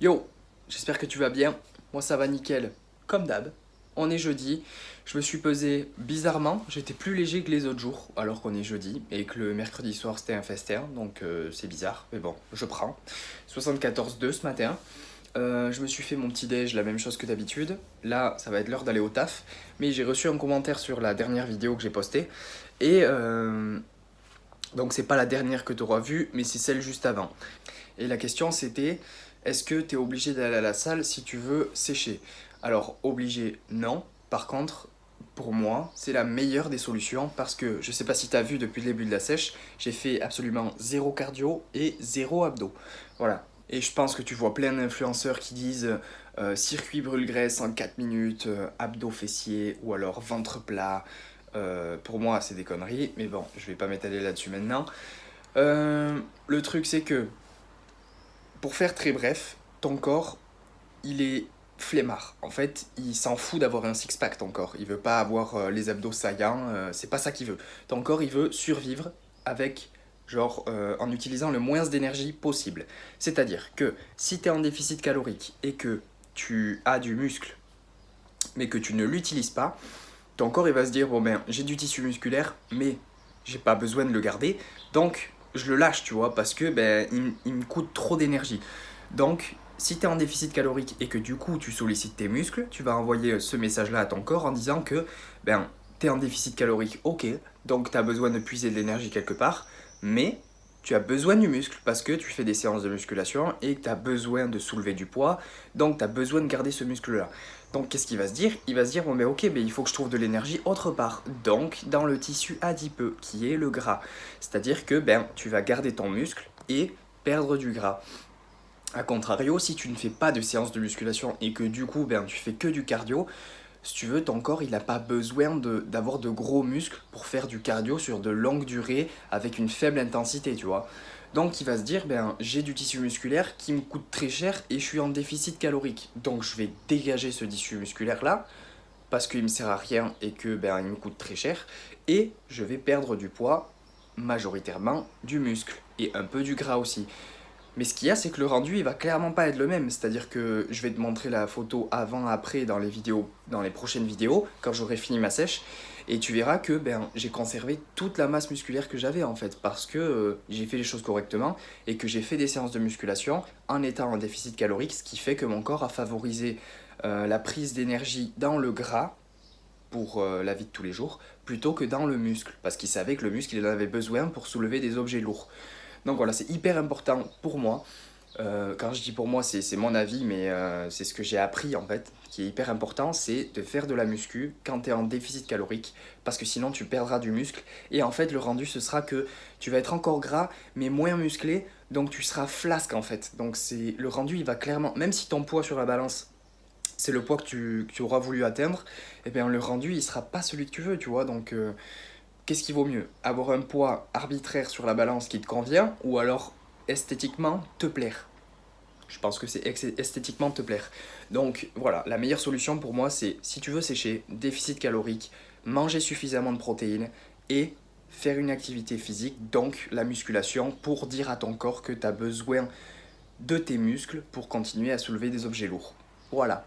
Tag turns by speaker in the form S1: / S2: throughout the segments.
S1: Yo, j'espère que tu vas bien. Moi ça va nickel, comme d'hab. On est jeudi. Je me suis pesé bizarrement. J'étais plus léger que les autres jours, alors qu'on est jeudi et que le mercredi soir c'était un festin, donc c'est bizarre. Mais bon, je prends. 74,2 ce matin. Je me suis fait mon petit déj, la même chose que d'habitude. Là, ça va être l'heure d'aller au taf. Mais j'ai reçu un commentaire sur la dernière vidéo que j'ai postée. Et donc c'est pas la dernière que tu auras vue, mais c'est celle juste avant. Et la question c'était, est-ce que tu es obligé d'aller à la salle si tu veux sécher? Alors obligé, non. Par contre, pour moi, c'est la meilleure des solutions parce que je sais pas si tu as vu depuis le début de la sèche, j'ai fait absolument zéro cardio et zéro abdos. Voilà. Et je pense que tu vois plein d'influenceurs qui disent circuit brûle-graisse en 4 minutes, abdos fessiers ou alors ventre plat. Pour moi, c'est des conneries, mais bon, je vais pas m'étaler là-dessus maintenant. Le truc, c'est que pour faire très bref, ton corps, il est flemmard. En fait, il s'en fout d'avoir un six-pack, ton corps. Il veut pas avoir les abdos saillants, c'est pas ça qu'il veut. Ton corps, il veut survivre avec, en utilisant le moins d'énergie possible. C'est-à-dire que si tu es en déficit calorique et que tu as du muscle, mais que tu ne l'utilises pas, ton corps, il va se dire, bon ben, j'ai du tissu musculaire, mais j'ai pas besoin de le garder, donc je le lâche, tu vois, parce que ben, il me coûte trop d'énergie. Donc, si tu es en déficit calorique et que du coup tu sollicites tes muscles, tu vas envoyer ce message-là à ton corps en disant que ben, tu es en déficit calorique, ok, donc tu as besoin de puiser de l'énergie quelque part, mais tu as besoin du muscle parce que tu fais des séances de musculation et que tu as besoin de soulever du poids, donc tu as besoin de garder ce muscle-là. Donc qu'est-ce qu'il va se dire? Il va se dire, bon mais ok, mais il faut que je trouve de l'énergie autre part, donc dans le tissu adipeux, qui est le gras. C'est-à-dire que ben, tu vas garder ton muscle et perdre du gras. A contrario, si tu ne fais pas de séance de musculation et que du coup ben, tu fais que du cardio, si tu veux, ton corps il n'a pas besoin d'avoir de gros muscles pour faire du cardio sur de longues durées avec une faible intensité, tu vois. Donc il va se dire, ben j'ai du tissu musculaire qui me coûte très cher et je suis en déficit calorique. Donc je vais dégager ce tissu musculaire là parce qu'il me sert à rien et que ben il me coûte très cher et je vais perdre du poids, majoritairement du muscle et un peu du gras aussi. Mais ce qu'il y a, c'est que le rendu, il va clairement pas être le même. C'est-à-dire que je vais te montrer la photo avant-après dans les vidéos, dans les prochaines vidéos, quand j'aurai fini ma sèche. Et tu verras que ben, j'ai conservé toute la masse musculaire que j'avais en fait, parce que j'ai fait les choses correctement et que j'ai fait des séances de musculation en étant en déficit calorique, ce qui fait que mon corps a favorisé la prise d'énergie dans le gras pour la vie de tous les jours, plutôt que dans le muscle, parce qu'il savait que le muscle, il en avait besoin pour soulever des objets lourds. Donc voilà, c'est hyper important pour moi. Quand je dis pour moi, c'est mon avis, mais c'est ce que j'ai appris en fait, qui est hyper important, c'est de faire de la muscu quand tu es en déficit calorique, parce que sinon tu perdras du muscle. Et en fait, le rendu, ce sera que tu vas être encore gras, mais moins musclé, donc tu seras flasque en fait. Donc c'est le rendu, il va clairement, même si ton poids sur la balance, c'est le poids que tu auras voulu atteindre, et bien le rendu, il sera pas celui que tu veux, tu vois. Donc qu'est-ce qui vaut mieux? Avoir un poids arbitraire sur la balance qui te convient ou alors esthétiquement te plaire? Je pense que c'est esthétiquement te plaire. Donc voilà, la meilleure solution pour moi c'est si tu veux sécher, déficit calorique, manger suffisamment de protéines et faire une activité physique, donc la musculation, pour dire à ton corps que tu as besoin de tes muscles pour continuer à soulever des objets lourds. Voilà.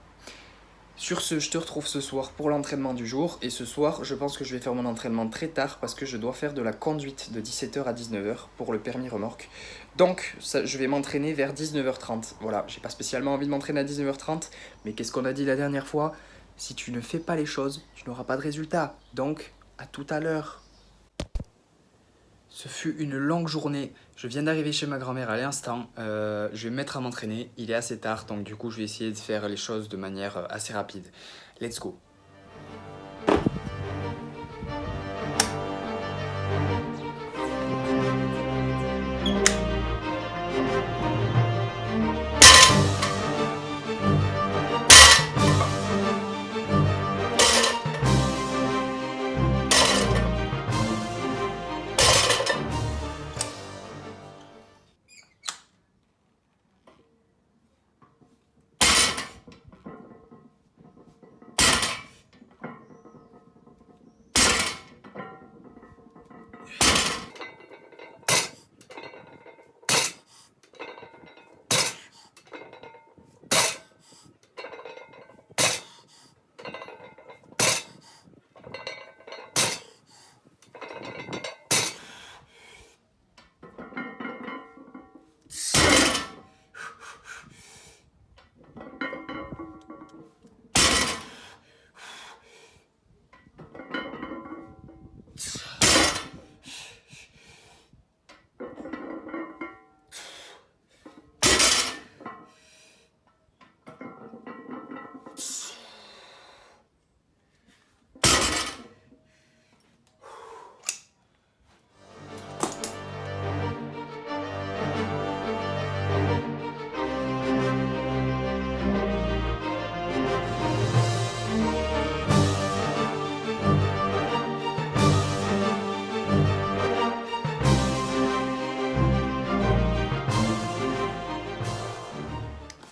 S1: Sur ce, je te retrouve ce soir pour l'entraînement du jour. Et ce soir, je pense que je vais faire mon entraînement très tard parce que je dois faire de la conduite de 17h à 19h pour le permis remorque. Donc, ça, je vais m'entraîner vers 19h30. Voilà, j'ai pas spécialement envie de m'entraîner à 19h30, mais qu'est-ce qu'on a dit la dernière fois? Si tu ne fais pas les choses, tu n'auras pas de résultat. Donc, à tout à l'heure. Ce fut une longue journée. Je viens d'arriver chez ma grand-mère à l'instant. Je vais me mettre à m'entraîner. Il est assez tard, donc du coup, je vais essayer de faire les choses de manière assez rapide. Let's go.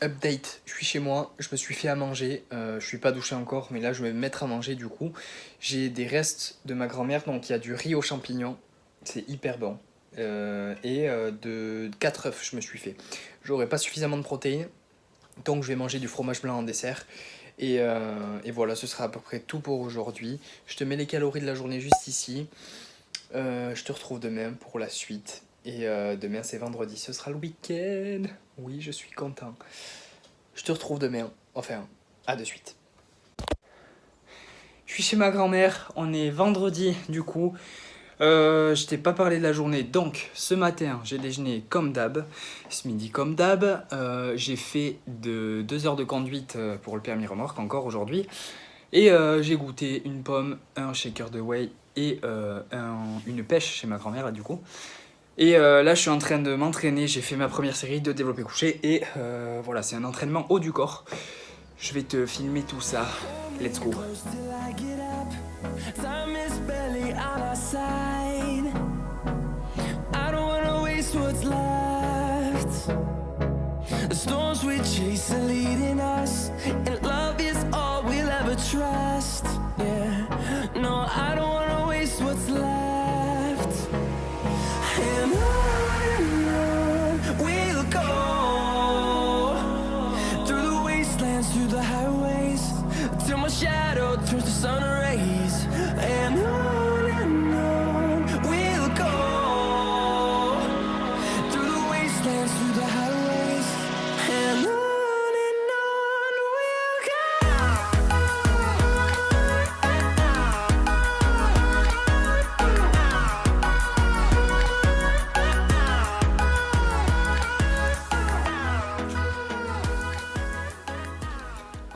S1: Update, je suis chez moi, je me suis fait à manger, je suis pas douché encore, mais là je vais me mettre à manger du coup. J'ai des restes de ma grand-mère, donc il y a du riz aux champignons, c'est hyper bon. De 4 œufs je me suis fait. J'aurais pas suffisamment de protéines, donc je vais manger du fromage blanc en dessert. Et voilà, ce sera à peu près tout pour aujourd'hui. Je te mets les calories de la journée juste ici. Je te retrouve demain pour la suite. Et demain c'est vendredi, ce sera le week-end. Oui, je suis content. Je te retrouve demain. Enfin, à de suite. Je suis chez ma grand-mère, on est vendredi du coup. Je t'ai pas parlé de la journée, donc ce matin j'ai déjeuné comme d'hab, ce midi comme d'hab, j'ai fait 2 heures de conduite pour le permis remorque encore aujourd'hui, et j'ai goûté une pomme, un shaker de whey et une pêche chez ma grand-mère là, du coup. Et là je suis en train de m'entraîner, j'ai fait ma première série de développé couché et voilà, c'est un entraînement haut du corps. Je vais te filmer tout ça, let's go.
S2: Time is barely on our side. I don't wanna waste what's left. The storms we chase are leading us, and love is all we'll ever trust. Yeah, no, I don't wanna waste what's left. And on we'll go, through the wastelands, through the highways, till my shadow turns to sun rays. And on we'll go, through the wastelands, through the highways. And on we'll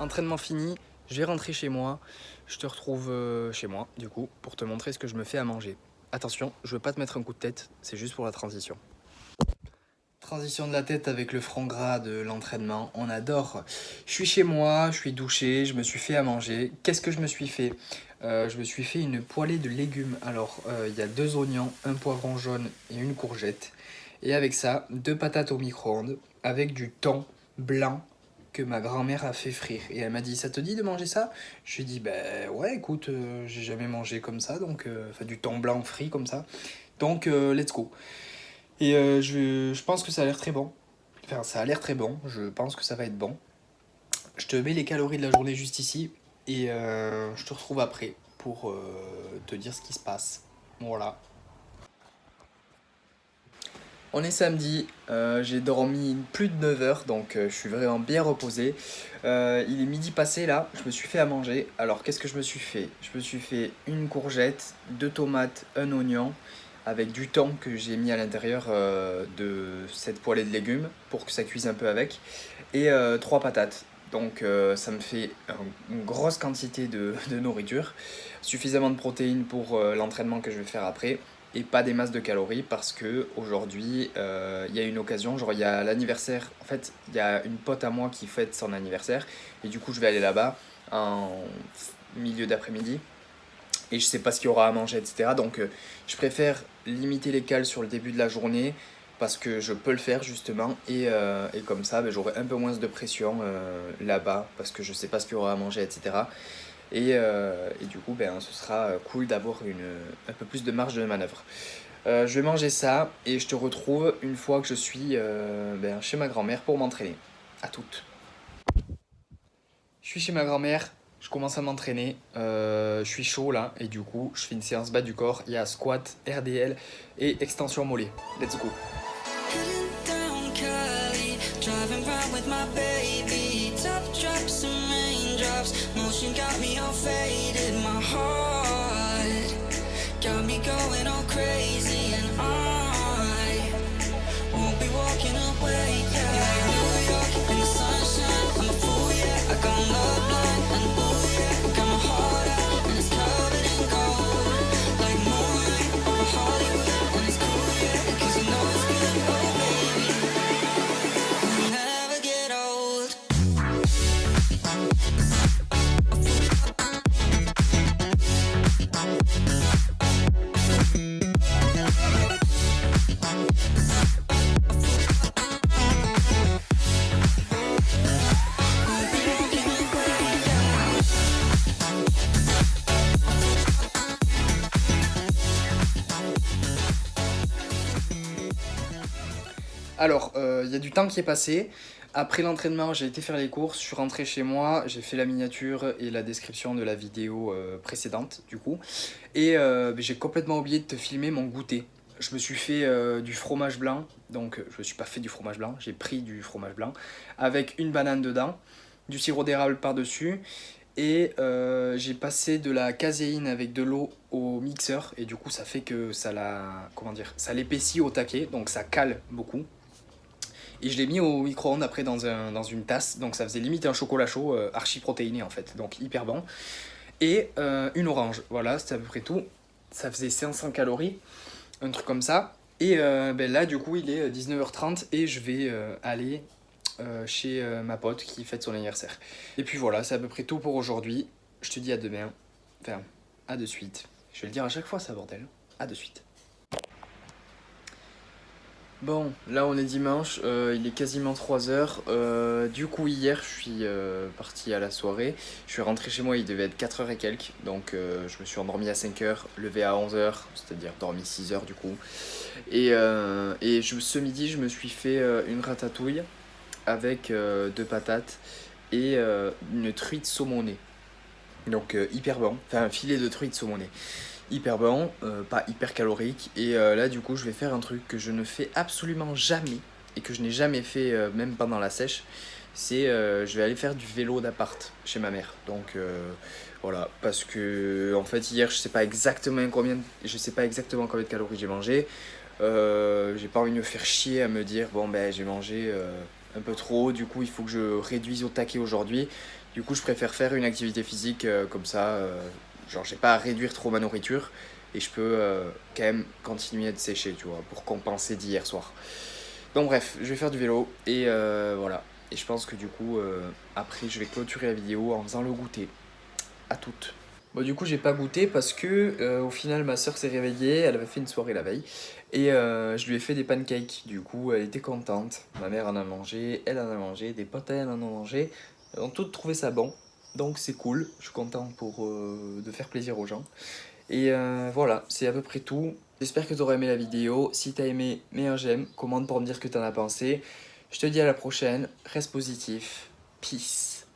S1: Entraînement fini, je vais rentrer chez moi. Je te retrouve chez moi, du coup, pour te montrer ce que je me fais à manger. Attention, je veux pas te mettre un coup de tête, c'est juste pour la transition. Transition de la tête avec le franc gras de l'entraînement, on adore. Je suis chez moi, je suis douché, je me suis fait à manger. Qu'est-ce que je me suis fait? Je me suis fait une poêlée de légumes. Alors, il y a 2 oignons, un poivron jaune et une courgette. Et avec ça, 2 patates au micro-ondes, avec du thon blanc que ma grand-mère a fait frire. Et elle m'a dit, ça te dit de manger ça? Je lui ai dit, ben ouais, écoute, j'ai jamais mangé comme ça, donc enfin du thon blanc frit comme ça. Donc, let's go. Et je pense que ça a l'air très bon. Enfin, ça a l'air très bon, je pense que ça va être bon. Je te mets les calories de la journée juste ici, et je te retrouve après pour te dire ce qui se passe. Voilà. On est samedi, j'ai dormi plus de 9 heures, donc je suis vraiment bien reposé. Il est midi passé là, je me suis fait à manger. Alors qu'est-ce que je me suis fait? Je me suis fait une courgette, 2 tomates, un oignon, avec du thon que j'ai mis à l'intérieur de cette poêlée de légumes pour que ça cuise un peu avec, et 3 patates. Donc ça me fait une grosse quantité de nourriture, suffisamment de protéines pour l'entraînement que je vais faire après. Et pas des masses de calories parce que aujourd'hui il y a une occasion, genre il y a l'anniversaire, en fait il y a une pote à moi qui fête son anniversaire et du coup je vais aller là-bas en milieu d'après-midi et je sais pas ce qu'il y aura à manger, etc. Donc je préfère limiter les cales sur le début de la journée parce que je peux le faire justement et comme ça j'aurai un peu moins de pression là-bas parce que je sais pas ce qu'il y aura à manger, etc. Et du coup, ce sera cool d'avoir un peu plus de marge de manœuvre. Je vais manger ça et je te retrouve une fois que je suis chez ma grand-mère pour m'entraîner. À toutes. Je suis chez ma grand-mère, je commence à m'entraîner. Je suis chaud là et du coup, je fais une séance bas du corps. Il y a squat, RDL et extension mollet. Let's go.
S2: Motion got me all faded, my heart got me going all crazy, and I won't be walking away. Yeah, New York in the sunshine, I'm a fool, yeah. I got love blind and ooh, yeah. Got my heart out and it's covered in gold, like moonlight over Hollywood, and it's cool, yeah, 'cause you know it's good, oh baby, we'll never get old.
S1: Alors, il y a du temps qui est passé. Après l'entraînement, j'ai été faire les courses, je suis rentré chez moi, j'ai fait la miniature et la description de la vidéo précédente, du coup. Et j'ai complètement oublié de te filmer mon goûter. Je me suis fait du fromage blanc, donc je me suis pas fait du fromage blanc, j'ai pris du fromage blanc avec une banane dedans, du sirop d'érable par-dessus. Et j'ai passé de la caséine avec de l'eau au mixeur et du coup ça fait que ça l'épaissit au taquet, donc ça cale beaucoup. Et je l'ai mis au micro-ondes après dans une tasse, donc ça faisait limite un chocolat chaud archi protéiné en fait, donc hyper bon. Et une orange, voilà, c'était à peu près tout. Ça faisait 500 calories, un truc comme ça. Et là du coup il est 19h30 et je vais aller chez ma pote qui fête son anniversaire. Et puis voilà, c'est à peu près tout pour aujourd'hui. Je te dis à demain. Enfin, à de suite. Je vais le dire à chaque fois, ça bordel. À de suite. Bon, là on est dimanche, il est quasiment 3h. Du coup, hier, je suis parti à la soirée. Je suis rentré chez moi, il devait être 4h et quelques. Donc, je me suis endormi à 5h, levé à 11h, c'est-à-dire dormi 6h du coup. Ce midi, je me suis fait une ratatouille avec 2 patates et une truite saumonée. Donc hyper bon, enfin un filet de truite saumonée. Hyper bon, pas hyper calorique. Et là du coup je vais faire un truc que je ne fais absolument jamais et que je n'ai jamais fait même pendant la sèche. C'est je vais aller faire du vélo d'appart chez ma mère. Donc voilà, parce que en fait hier je sais pas exactement combien de calories j'ai mangé. J'ai pas envie de me faire chier à me dire bon ben j'ai mangé un peu trop, du coup il faut que je réduise au taquet aujourd'hui. Du coup je préfère faire une activité physique comme ça, genre j'ai pas à réduire trop ma nourriture et je peux quand même continuer à être séché, tu vois, pour compenser d'hier soir. Donc bref, je vais faire du vélo et voilà. Et je pense que du coup après je vais clôturer la vidéo en faisant le goûter. À toutes. Bon, du coup, j'ai pas goûté parce que au final, ma soeur s'est réveillée, elle avait fait une soirée la veille et je lui ai fait des pancakes. Du coup, elle était contente. Ma mère en a mangé, elle en a mangé, des potes à elle en ont mangé. Elles ont toutes trouvé ça bon. Donc, c'est cool. Je suis content de faire plaisir aux gens. Et voilà, c'est à peu près tout. J'espère que tu auras aimé la vidéo. Si t'as aimé, mets un j'aime, commente pour me dire ce que t'en as pensé. Je te dis à la prochaine. Reste positif. Peace.